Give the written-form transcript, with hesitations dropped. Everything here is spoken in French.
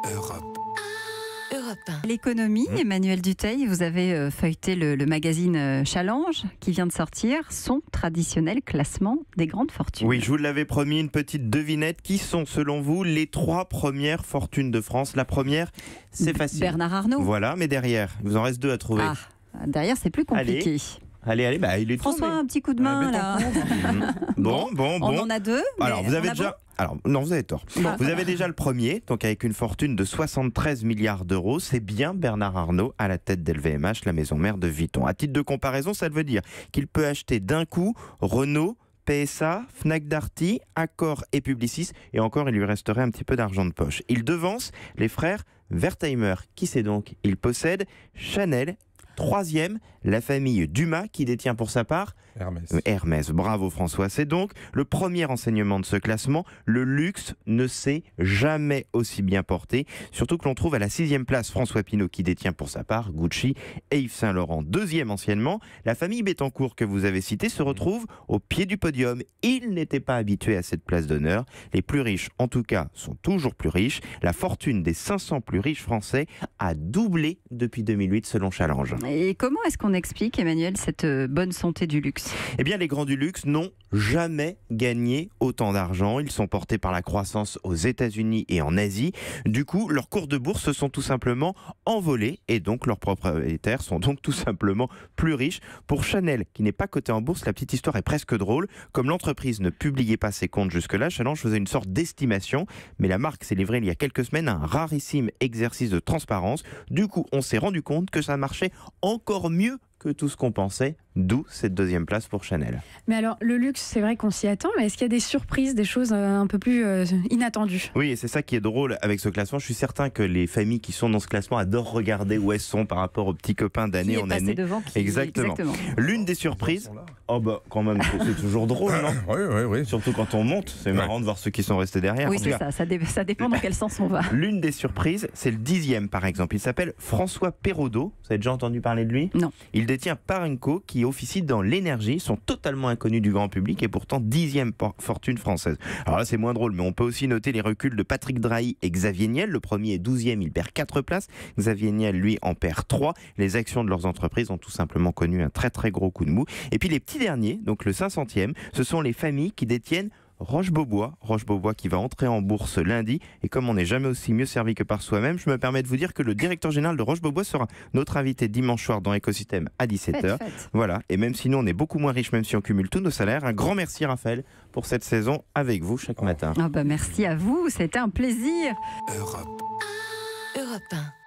Europe. L'économie, Emmanuel Dutheil, vous avez feuilleté le magazine Challenge qui vient de sortir son traditionnel classement des grandes fortunes. Oui, je vous l'avais promis, une petite devinette. Qui sont, selon vous, les 3 premières fortunes de France? La première, c'est facile. Bernard Arnault. Voilà, mais derrière, il vous en reste 2 à trouver. Derrière, c'est plus compliqué. Allez, il est François, tourné. un petit coup de main, là. Bon. On en a 2. Alors, vous avez déjà... Alors, non, vous avez tort. Vous avez déjà le premier, donc avec une fortune de 73 milliards d'euros. C'est bien Bernard Arnault à la tête d'LVMH, la maison mère de Vuitton. À titre de comparaison, ça veut dire qu'il peut acheter d'un coup Renault, PSA, Fnac Darty, Accor et Publicis. Et encore, il lui resterait un petit peu d'argent de poche. Il devance les frères Wertheimer. Qui c'est donc? Il possède Chanel. Troisième, la famille Dumas qui détient pour sa part Hermès. Bravo François. C'est donc le premier enseignement de ce classement. Le luxe ne s'est jamais aussi bien porté. Surtout que l'on trouve à la 6e place François Pinault qui détient pour sa part Gucci et Yves Saint Laurent. Deuxième anciennement, la famille Bettencourt que vous avez citée se retrouve au pied du podium. Ils n'étaient pas habitués à cette place d'honneur. Les plus riches, en tout cas, sont toujours plus riches. La fortune des 500 plus riches français a doublé depuis 2008 selon Challenge. Et comment est-ce qu'on explique, Emmanuel, cette bonne santé du luxe? Eh bien, les grands du luxe n'ont jamais gagné autant d'argent. Ils sont portés par la croissance aux États-Unis et en Asie. Du coup, leurs cours de bourse se sont tout simplement envolés et donc leurs propriétaires sont donc tout simplement plus riches. Pour Chanel, qui n'est pas coté en bourse, la petite histoire est presque drôle. Comme l'entreprise ne publiait pas ses comptes jusque-là, Challenge faisait une sorte d'estimation. Mais la marque s'est livrée il y a quelques semaines à un rarissime exercice de transparence. Du coup, on s'est rendu compte que ça marchait encore mieux que tout ce qu'on pensait, d'où cette 2e place pour Chanel. Mais alors, le luxe, c'est vrai qu'on s'y attend, mais est-ce qu'il y a des surprises, des choses un peu plus inattendues? Oui, et c'est ça qui est drôle avec ce classement. Je suis certain que les familles qui sont dans ce classement adorent regarder où elles sont par rapport aux petits copains d'année en année. Devant, Exactement. L'une des surprises... Oh bah quand même, c'est toujours drôle, non? Oui. Surtout quand on monte, c'est marrant de voir ceux qui sont restés derrière. Oui, c'est ça dépend dans quel sens on va. L'une des surprises, c'est le 10e par exemple. Il s'appelle François Perraudot. Vous avez déjà entendu parler de lui? Non. Il détient Parenco qui officie dans l'énergie. Ils sont totalement inconnus du grand public et pourtant 10e fortune française. Alors là, c'est moins drôle, mais on peut aussi noter les reculs de Patrick Drahi et Xavier Niel. Le premier est 12e, il perd 4 places. Xavier Niel, lui, en perd 3. Les actions de leurs entreprises ont tout simplement connu un très très gros coup de mou. Et puis les petits derniers, donc le 500e, ce sont les familles qui détiennent Roche-Beaubois qui va entrer en bourse lundi. Et comme on n'est jamais aussi mieux servi que par soi-même, je me permets de vous dire que le directeur général de Roche-Beaubois sera notre invité dimanche soir dans Écosystème à 17h. Voilà, et même si nous on est beaucoup moins riches, même si on cumule tous nos salaires, un grand merci Raphaël pour cette saison avec vous chaque matin. Merci à vous, c'était un plaisir. Europe. Europe 1.